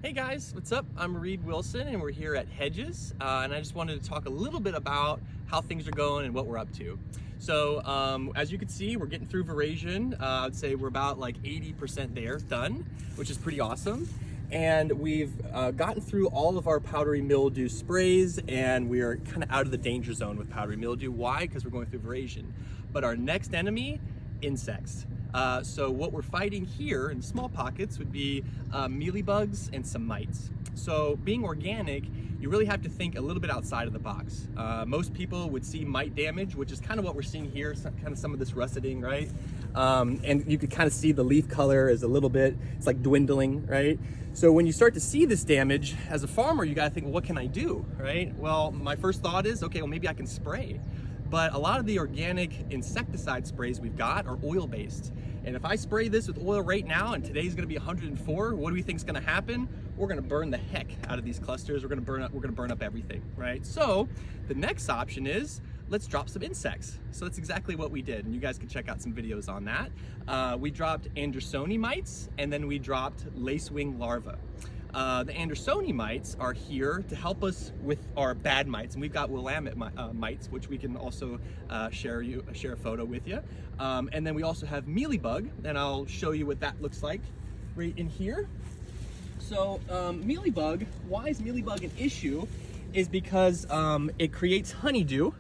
Hey guys, what's up? I'm Reid Wilson and we're here at Hedges and I just wanted to talk a little bit about how things are going and what we're up to. So as you can see, we're getting through veraison. I'd say we're about like 80% there, done, which is pretty awesome. And we've gotten through all of our powdery mildew sprays and we are kind of out of the danger zone with powdery mildew. Why? Because we're going through veraison. But our next enemy, insects. So what we're fighting here in small pockets would be mealybugs and some mites. So being organic, you really have to think a little bit outside of the box. Most people would see mite damage, which is kind of what we're seeing here, kind of some of this russeting, right? And you could kind of see the leaf color is a little bit, it's like dwindling, right? So when you start to see this damage, as a farmer, you gotta think, well, what can I do, right? Well, my first thought is, okay, well, maybe I can spray. But a lot of the organic insecticide sprays we've got are oil-based. And if I spray this with oil right now, and today's gonna be 104, what do we think is gonna happen? We're gonna burn the heck out of these clusters. We're gonna burn up everything, right? So the next option is, let's drop some insects. So that's exactly what we did, and you guys can check out some videos on that. We dropped Andersoni mites, and then we dropped lacewing larvae. The Andersoni mites are here to help us with our bad mites, and we've got willamette mites, which we can also share a photo with you. And then we also have mealybug, and I'll show you what that looks like right in here. So mealybug, why is mealybug an issue? Is because it creates honeydew,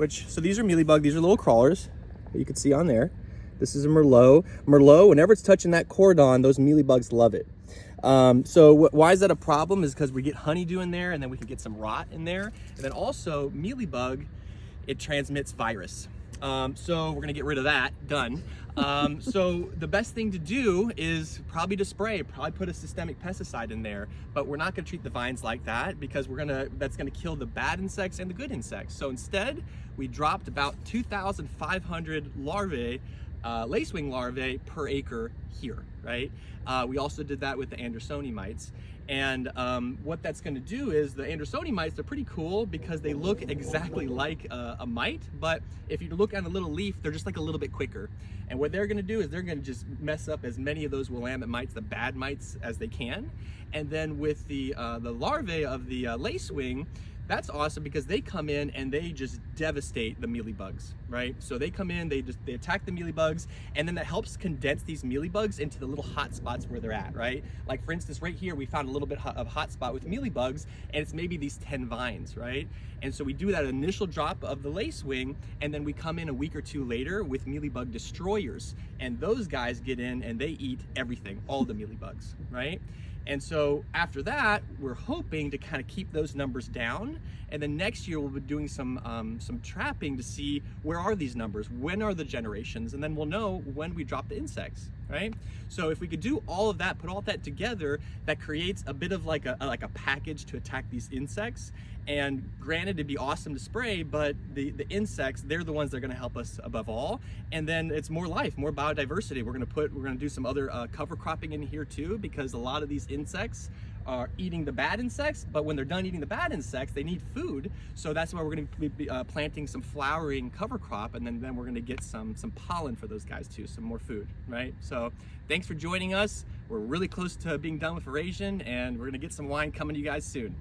so these are mealybug, these are little crawlers that you can see on there. This is a Merlot. Merlot, whenever it's touching that cordon, those mealybugs love it. So why is that a problem? Is because we get honeydew in there and then we can get some rot in there. And then also mealybug, it transmits virus. So we're gonna get rid of that, done. So the best thing to do is probably to spray, probably put a systemic pesticide in there, but we're not gonna treat the vines like that because that's gonna kill the bad insects and the good insects. So instead, we dropped about 2,500 larvae, lacewing larvae per acre here, right? We also did that with the Andersoni mites. And what that's gonna do is the Andersoni mites, they're pretty cool because they look exactly like a mite, but if you look at a little leaf, they're just like a little bit quicker. And what they're gonna do is they're gonna just mess up as many of those willamette mites, the bad mites, as they can. And then with the larvae of the lacewing, that's awesome because they come in and they just devastate the mealybugs, right? So they come in, they attack the mealybugs, and then that helps condense these mealybugs into the little hot spots where they're at, right? Like for instance, right here, we found a little bit of hot spot with mealybugs, and it's maybe these 10 vines, right? And so we do that initial drop of the lacewing, and then we come in a week or two later with mealybug destroyers, and those guys get in and they eat everything, all the mealybugs, right? And so after that, we're hoping to kind of keep those numbers down. And then next year we'll be doing some trapping to see where are these numbers, when are the generations, and then we'll know when we drop the insects, right? So if we could do all of that, put all that together, that creates a bit of like a package to attack these insects. And granted, it'd be awesome to spray, but the insects, they're the ones that are gonna help us above all. And then it's more life, more biodiversity. We're gonna do some other cover cropping in here too, because a lot of these insects are eating the bad insects, but when they're done eating the bad insects, they need food. So that's why we're gonna be planting some flowering cover crop, and then we're gonna get some pollen for those guys too, some more food, right? So thanks for joining us. We're really close to being done with veraison, and we're gonna get some wine coming to you guys soon.